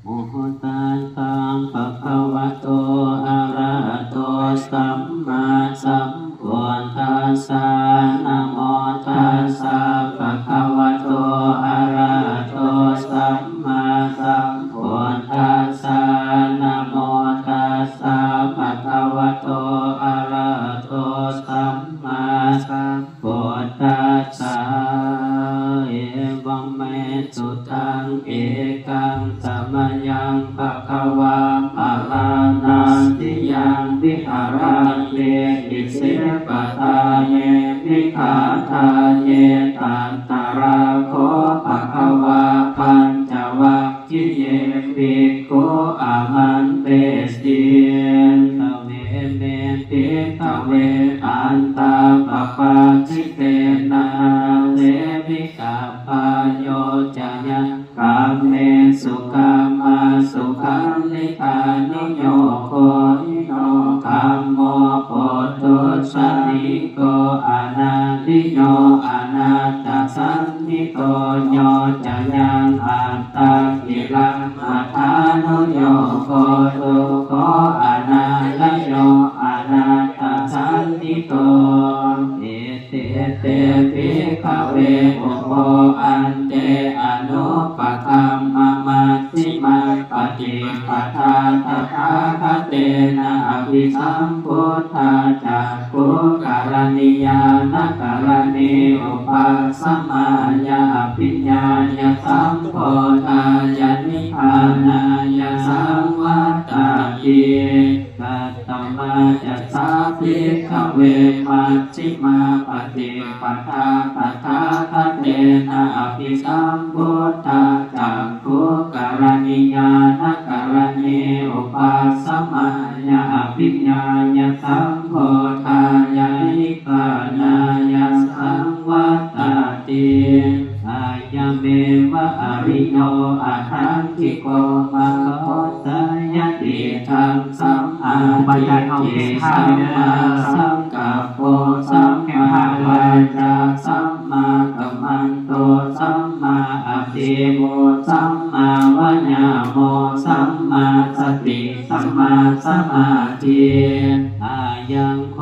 โมตัสสะภะคะวะโตอะระหะโตสัมมาสัมพุทธัสสะนะโมตัสสะภะคะวะโตอะระหะโตสัมมาสัมพุทธัสสะนะโมตัสสะภะคะวะโตอะระหะโตสัมมาสัมพุทธัสสะเอวังเมสุตังเอกังสัมมายังภะคะวะอะระนันติยังวิหารเตอิสิปตาเยวิขาทาเยตันตระโคภะคะวะปัญจวัคคีย์เยภิกขุอะหันเตสิทเวเมภิกขเวอันตาปปาจิเตนะเตวิกัปปายโยจยะกามเมสุขามาสุขังนิพานิโยโคหิโนคัมโมโพธุสันนิโกอนันติโยอนัตตสันนิโตโยจยังอัตตากิรังมัฏฐานุโยโคตุโกอนันตโยอนัตตสันนิโตเอเตเตภิกขเวอุปโภอันเตอนุปคัมมมัชฌิมาปฏิปทาตถาคเตนะอภิสัมพุทธาจักขุการณิยานการณิอุปัสสมายาปิญญาญาสัมโพธายานิพพานายาสังวัตตายิกัตตมาจัสสะภิกขเวมัชฌิมาปฏิปทาตถาคเตนะอภิสัมพุทธาจักขุการณิยานการณิอุปัสสมายาปิญญาญาสัมโพธายานิพพานายาสังวัตตติอายะเมวะอริโยอะทังคิโกมะโคสยติทังสัมอาทิสัมมาสังกัปโปสัมมาวาจาสัมมากัมมันโตสัมมาอะติโมสัมมาวายาโมสัมมาสติสัมมาสมาธิอายังโค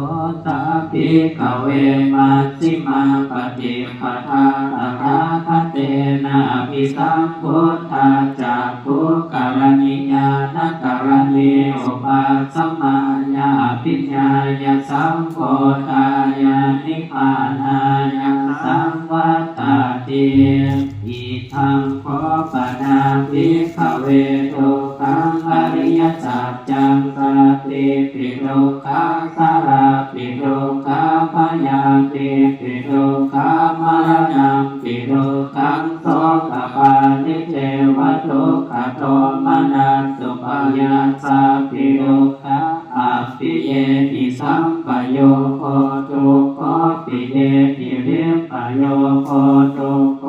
ตาภิกขเวมัชฌิมาปฏิปทาตถาคเตนะอภิสัมพุทธาจักขุการณิยานการณิอุปัสสมายาปิญญาญาสัมโพธายานิพพานายาสังวัตตติอิทังโคปนาภิกขเวทุกขังอริยสัจจังสัตติปิทุกขังสาราปิทุกขาพยาติปิทุกขามรณะปิทุกขังโสกปานิเทวทุกขโทมนัสสุปายาสาปิทุกขอภิเยติสัมปโยโคตุโคปิเยติเรปโยโคตุโค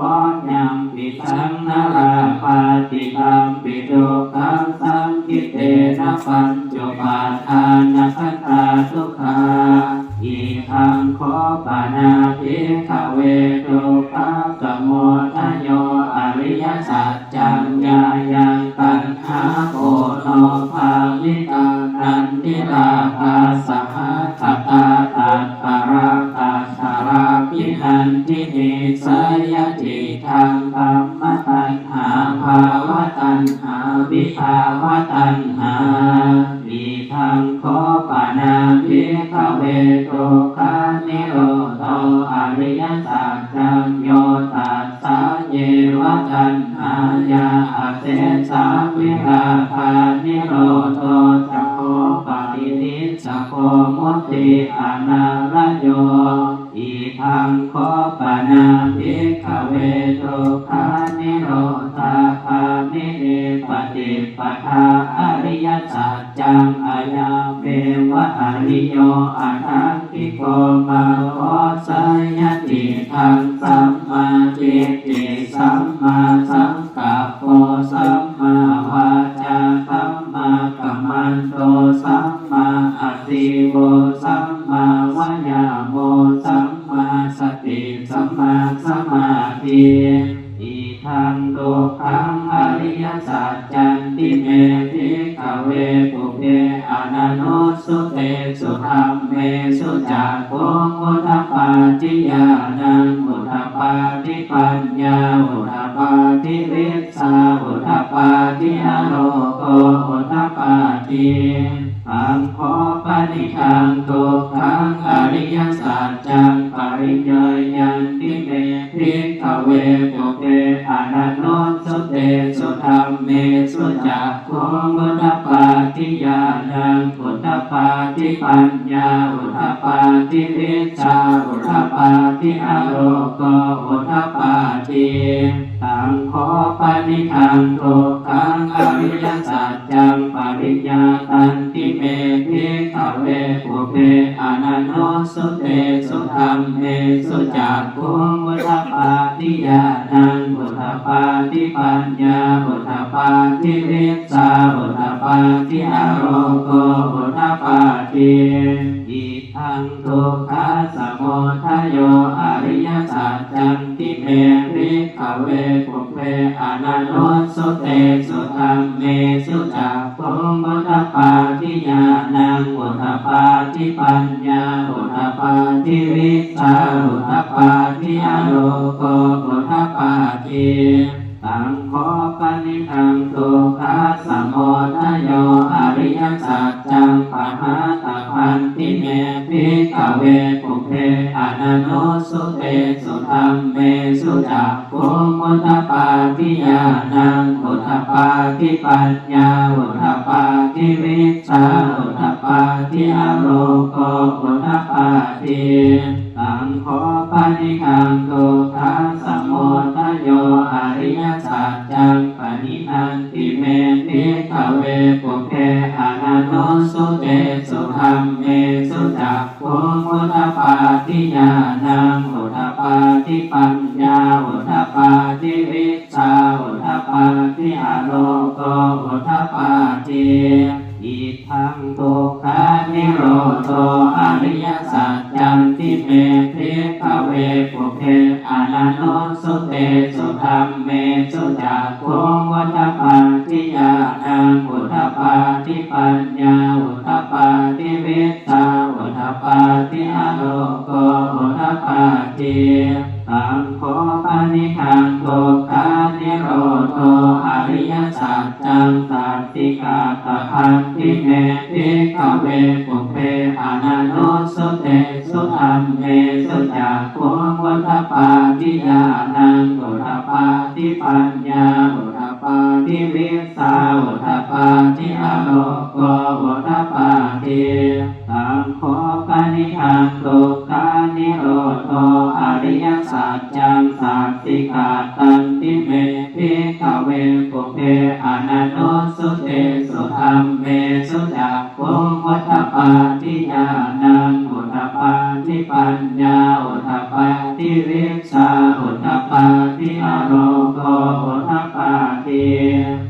ยังปิสังนาราปาติตัมปิทุกขังสังคิเตนะปัญจุปาทานะขันธาทุกขาอิทังโคปนาภิกขเวทุกขังสมุทัยโยอริยสัจจังญายังตัณหาโกโนภาวิตังนันทิราภาสหทัตตาตัตตาราตัตตาราภินันทินิสยติทังธรรมตัณหาภาวะตัณหาวิภาวะตัณหาวิทังโคปนาภิกขเวทุกขานิโรธอริยสัจจังโยตัสสะเยวะตัณหายาอเสสะวิราคานิโรธจักโคปฏินิสสโคมุตติอนาลโยอิทังโคปนาภิกขเวทุกขานิโรธาคามิเนปฏิปทาอริยสัจจังอายาเมวะอริโยอะทังคิโกมาโคสยติทังสัมมาทิฏฐิสัมมาสังกัปโปสัมมาวาจาสัมมากัมมันโตสัมมาอะติโวสัมมาวายาโมสัมมาสติสัมมาสมาธิอิทังทุกขังอริยสัจจัง ติเมภิกขเวปุเพอนันโนสุเตสุธัมเมสุจักขุพุทธปาจิญาณังพุทธปาติปัญญาพุทธปาติวิสสาพุทธปาติอโลโกพุทธปาติอังโฆปนิทังทุกขังอริยสัจจังปริญญายันติเมภิกขเวปุเพอนันโนสุเตสุธัมเมสุจักขุพุทธปาติญาณังพุทธปาติปัญญาพุทธปาติวิชชาพุทธปาติอโลโกพุทธปาติสังโฆปนิทังทุกขังอริยสัจจังปริญญาตันติเมภิกขเวปุเพอนันโนสุเตสุธัมเมสุจักขุพุทธปาติญาณังพุทธปาติปัญญาพุทธปาติวิสสาพุทธปาติอโลโกพุทธปาติอิทังทุกขัสสมุทัยโยอริยสัจจันติเมภิกขเวปุเพอนันโนสุเตสุธัมเมสุจักขุพุทธปาติญาณังพุทธปาติปัญญาพุทธปาติวิสสาพุทธปาติอโลโกพุทธปาติสังโฆปนิทังทุกขัสสมุทัยโยอริยสัจจังปหาตพันติเมภิกขเวปุเพอนันโนสุเตสุธัมเมสุจักขุพุทธปาติญาณังพุทธปาติปัญญาพุทธปาติวิชชาพุทธปาติอโลโกพุทธปาติสังโฆปนิทังทุกขัสสมุทัยโยอริยสัจจังปณิทันติเมภิกขเวปุเพอนันโนสุเตสุธัมเมสุจักขุพุทธปาติญาณังพุทธปาติปัญญาพุทธปาติวิชชาพุทธปาติอโลโกพุทธปาติอิทังทุกขานิโรโธอริยสัจจันติเมภิกขเวปุเพอนันโนสุเตสุธัมเมสุจักขุพุทธปาติญาณังพุทธปาติปัญญาพุทธปาติวิสสาพุทธปาติอโลโกพุทธปาติสังโฆปนิทังทุกขานิโรโธอริยสัจจังสัตติกาตพันติเมภิกขเวปุเพอนันโนสุเตสุธัมเมสุจักขุพุทธปาติญาณังพุทธปาติปัญญาพุทธปาติวิสสาพุทธปาติอโลโกพุทธปาติสังโฆปนิทังทุกขานิโรโธอริยสัจจังสัตติกาตันติเมภิกขเวปุเพอนันโนสุเตสุธัมเมสุจักขุพุทธปาติญาณังพุทธปาติปัญญาพุทธปาติวิสสาพุทธปาติอโลโกพุทธปาติ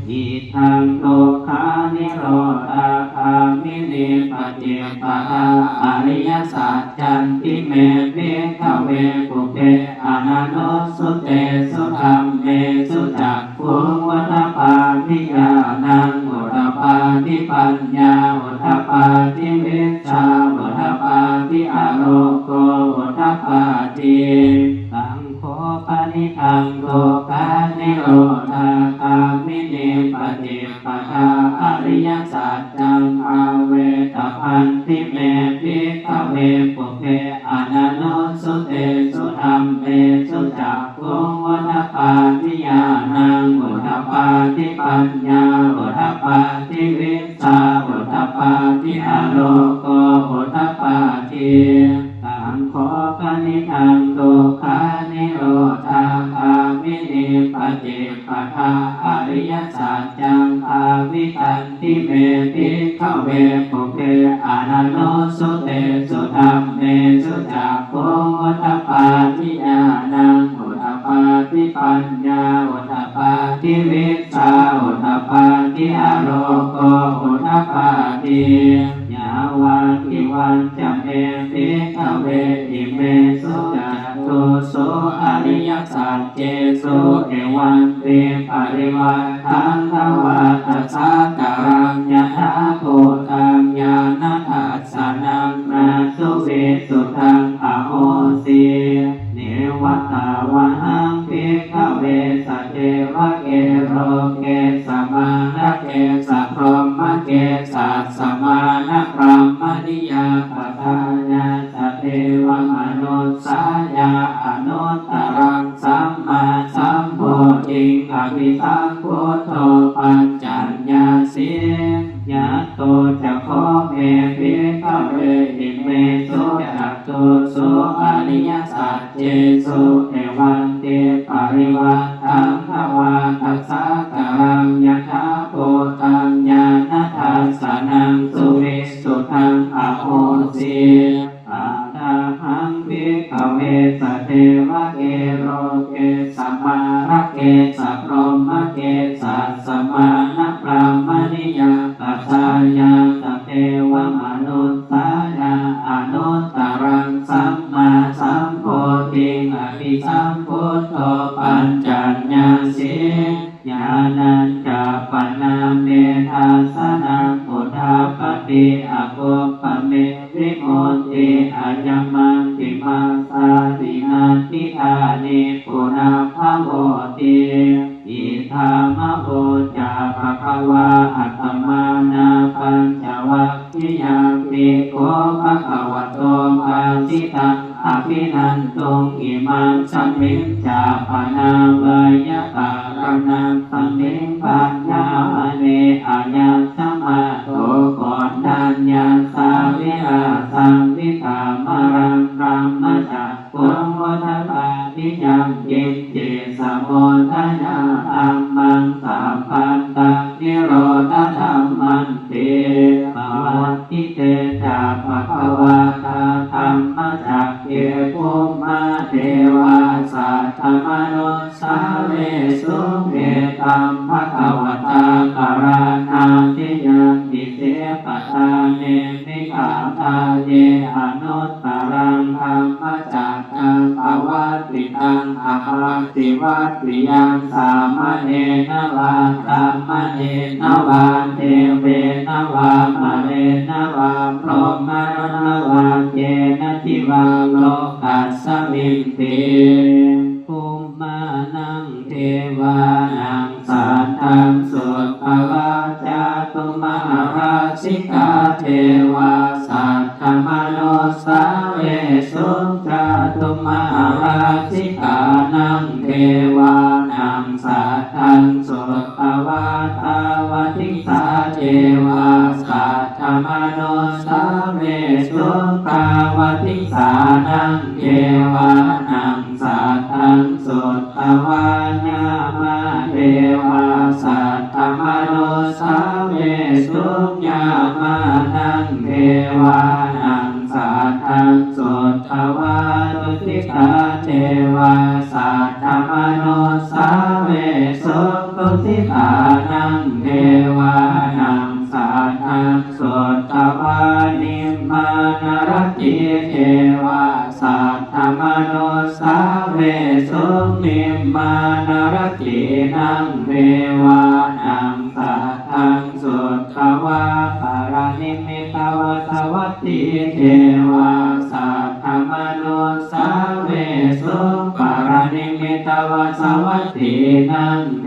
อิทังทุกขานิโรธาคามินิปฏิปทาอริยสัจจันติเมภิกขเวปุเพอนันโนสุเตสุธัมเมสุจักขุพุทธปาติญาณังพุทธปาติปัญญาพุทธปาติวิชชาพุทธปาติอโลโกพุทธปาติสังโฆปนิทังทุกขานิโรธาคามินิปฏิปทาอริยสัจจังอาเวตพันติเมภิกขเวปุเพอนันโนสุเตสุธัมเมสุจักขุพุทธปาติญาณังพุทธปาติปัญญาพุทธปาติวิสสาพุทธปาติอโลโกพุทธปาติสังโฆปนิทังทุกขานิโรธาคามินิปฏิปทาอริยสัจจังอาวิทันติเมภิกขเวปุเพอนันโนสุเตสุธัมเมสุจักขุพุทธปาติญาณังพุทธปาติปัญญาพุทธปาติวิสสาพุทธปาติอโลโกพุทธปาติยาวาทิวันจะเมภิกขเวอิเมสุจักขุ ตุสุอริยสัจเจสุเอวันติปริวัตังทวาตัสสะกังยะถาภูตังญาณทัสสนังนาสุเวสุทังอโหสิเนวัตตาวะหังภิกขเวสเทวะเกโรเกสมานะเกสะพรหมเกสัสสมานะพรหมนิยาปทายาสเทวมนุสสายาอนุตตรังสัมมาสัมโพธิงอภิสัมพุทโธปัญจญญาสิยะโตจะขอเมภิกขเวหิเมสุจักตุสุอริยสัจเจสุเอวันติปริวัตังทวาตัสสะกังยะถาภูตังญาณทัสสนังสุวิสุทังอโหสิอาตาหังภิกขเวสเทวะเกโรเกสัมมาระเกสัพรหมเกสัสสมานะพรหมนิยาปัจจายาสเทวมนุสสายาอนุตตรังสัมมาสัมโพธิงอภิสัมพุทโธปัญจญญาสิญาณัญจปนาเมทัสสนังอุทาปฏิอภุปเมวิโมติอายัมมังติมาสาตินาทิธานิปุนาภโวติอิธามะโอจาภควาอัตตมานาปัญจวัคคียาภิกขุภควโตภาสิตังอภินันตุอิมังสัมมิจจาปนาเวยตารนังสัมมิปัญญาเนอายัสสมาโตก่อนดัญญาสาวิราสังวิกามรังรัมมจักขุงวัฏฏานิยังยินเจสมุทัยยาอัมมังสัมปันตังนิโรธธรรมันติปวัตติเตจาภควาตาธรรมจักเกภูมาเทวาสัตตมนุสสาเวสุเมตัมภควตาการานาทิยังอิเสปทาเนมิขาตาเยอนุตตรังธรรมจักขังภวัตติตังอภาสิวัตติยังสามเณรวาตัมมเณรวาเทเวนวามะเรนวาพรหมนวาเยนะทิวาโลกัสสมิงติภูมานังเทวานังสัตตังสุภวาจาตุมหาราชิกาเทวาสัตตมโนสาเวสุจาตุมหาราชิกานังเทวานังสัตตังสุภวาตาวติสาเทวาสัตตมโนสาเวสุภาวติสานังเทวานังสัตตังสุภวาญามาเทวาสัตตมโนสาเวสุญามานังเทวานังสัตตังสุภวาตุติตาเทวาสัตตมโนสาเวสุตุติตานังเทวานังสัตตังสุภวานิมมานรติเทวาสัตตมโนสาเวสุนิมมานรตินังเทวานังสัตตังสุภวาปารานิมิตาวสวัตติเทวาสัตตมโนสาเวสุปารานิมิตาวสวัตตินังเท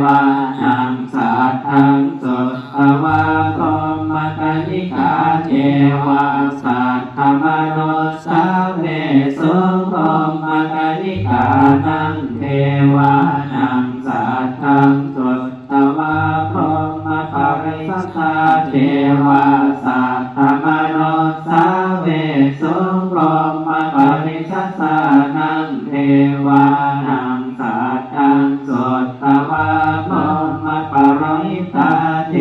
วานังสัตตังสุภวาพรหมกนิกาเทวาสัตตมโนสาเวสุพรหมกนิกานังเทวานังสัตตังสุตวาพรหมปริสัทธาเทวาสัตตมโนสาเวสุพรหมปริสัทธานังเทวานังสัตตังสุตวาพรหมปริตาเท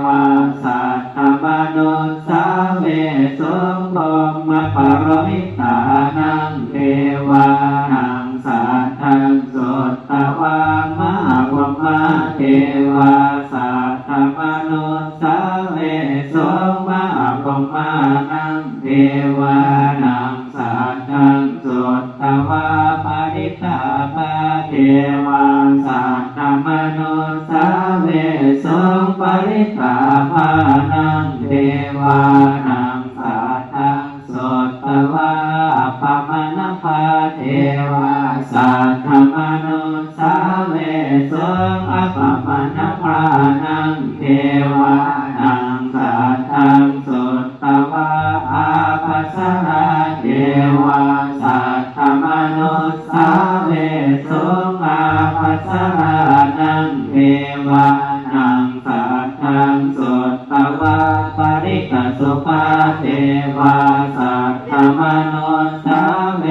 วาสัตตมโนสาเวสุพรหมปริตานังเทวานังสัตตังสุตวามหาพรหมเทวาสัตตมโนสาเวสุมหาพรหมนังเทวานังสัตตังสุตวา งปริตาภานังเทวานังสัทธังโสตวะปะมะนะภาเทวาสัทธมนุสาเวสงอปะมะนะภานังเทวานังสัทธังโสตวะอาภัสสราเทวาสัทธมนุสาเวสงอาภัสสรานังเทวานังสัทธังโสตวะปริกสุภาเทวาสัทธมนุสาเว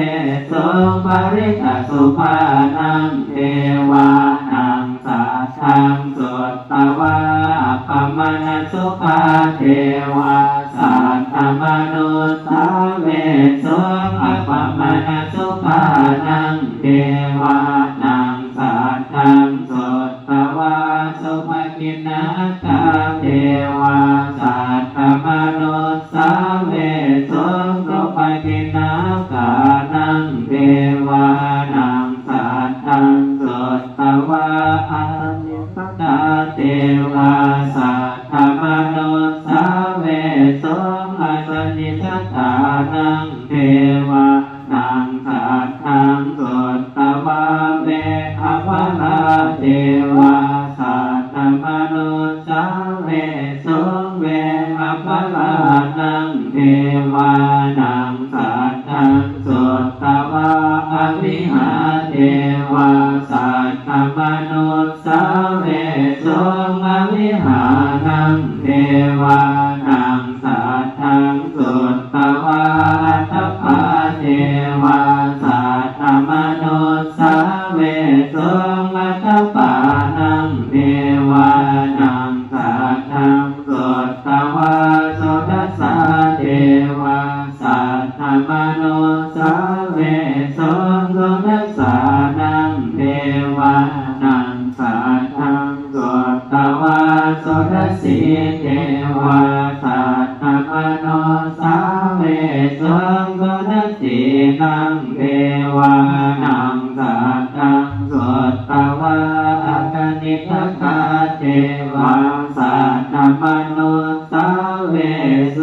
สงปริกสุภานังเทวานังสัทธังโสตวะปะมะนะสุภาเทวาสัทธมนุสาเวสงอปะมะนะสุภานังเทวานังสัทธังโสตวะสุภกินาคาเทวาสัทธมนุสาเวสงสุภกินาคานังเทวานังสัทธังโสตวะอานิสตาเทวาสัทธมนุสาเวสงอาสนิสัตตานังเทวานังสัทธังโสตวะเวอภลาเทวาสัทธมนุสาเวสงเวอภลานังเทวานังสัทธังโสตวะอวิหาเทวาสัทธมนุสาเวสงอวิหานังเทวานังสัทธังโสตวะอัตถปาเทวาสัทธมนุสาเวสงอัตถปานังเทวานังสัทธังโสตวะโสตัสสะเทวาสัทธมนุสาเวสงโสตัสสะนังเทวานังสัทธังโสตวะโสตัสสีเทวาสัทธมนุสาเวสงโสตัสสีนังเทวานังสัทธังโสตวะอากนิทกาเทวาสัทธมนุสาเวส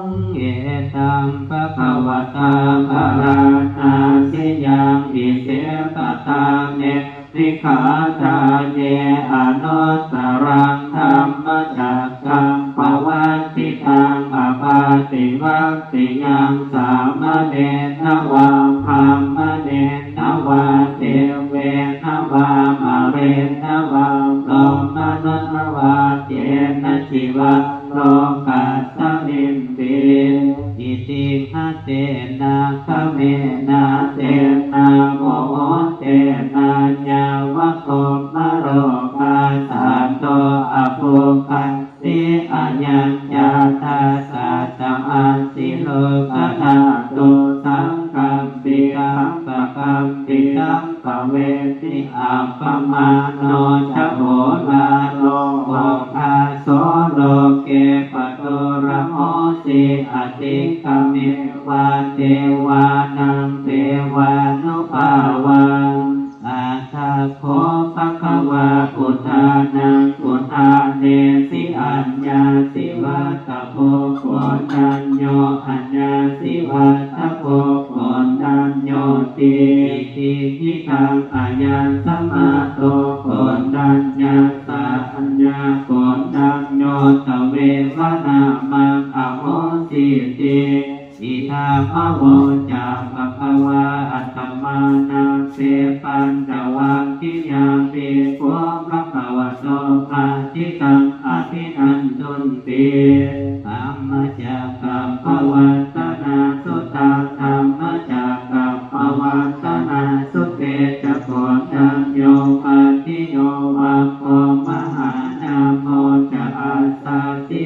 งเอตัมภะคะวะตาภะรานาสิยังอิเสตตังเนสิกขาทาเยอนุตตรังธัมมจักขังปวัตติตังอปาติวัคติยังสามเณรวะภามเณรวะเทเวนวะมะเรนวะโลมนุนวะเจนะจิวะโลกัสสมินติอิติหัตเตนะคะเมนะเตนะโมเตนะญาวะโคมะโรกาสัตโตอภุคันติอาญัญญาทัสสะจัมอันติโลกธาตุสังกัมปิกัมปะกัมปิกัมปะเวทิอัปปมาโนชะโหลาโลโอภาโสโลเกปะโตระโหสิอติกเมวะเทวานังเทวานุภาวังอาทาโคภะคะวะอุทานังอุทาเนสิอัญญาสิวัตถโพโกนัญโยอัญญาสิวัตถโพโกนัญโยติติหิตังอายันสัมมาโตโกนัญญาสาอัญญาโกนัญโยตเววนามังอโหสิติอิทามโวจาภควาอัตตมานาเสปัญจวัคคียาปิโกภควโตภาจิตังอภินันตุนติธัมมจักกัปปวัตตนาสุตังธัมมจักกัปปวัตตนาสุเตจะโกตังโยปัตติโยวะโกมหานาโมจะอาสาสิ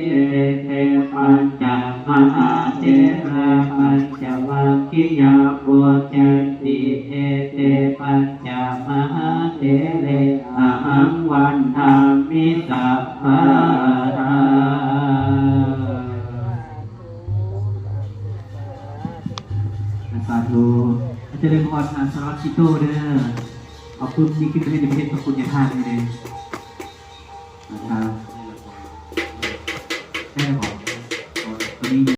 เทปัญจมหาเถระปัญจวัคคียาปุจจติเอเตปัญจมหาเถเรอหังวันทามิสัพพะทาสาธุอาจารย์พรสารวัตรชิโต้เด้อขอบคุณที่ขึ้นไปในประเทศขอบคุณอย่างท่านเลยนะครับ แม่บอก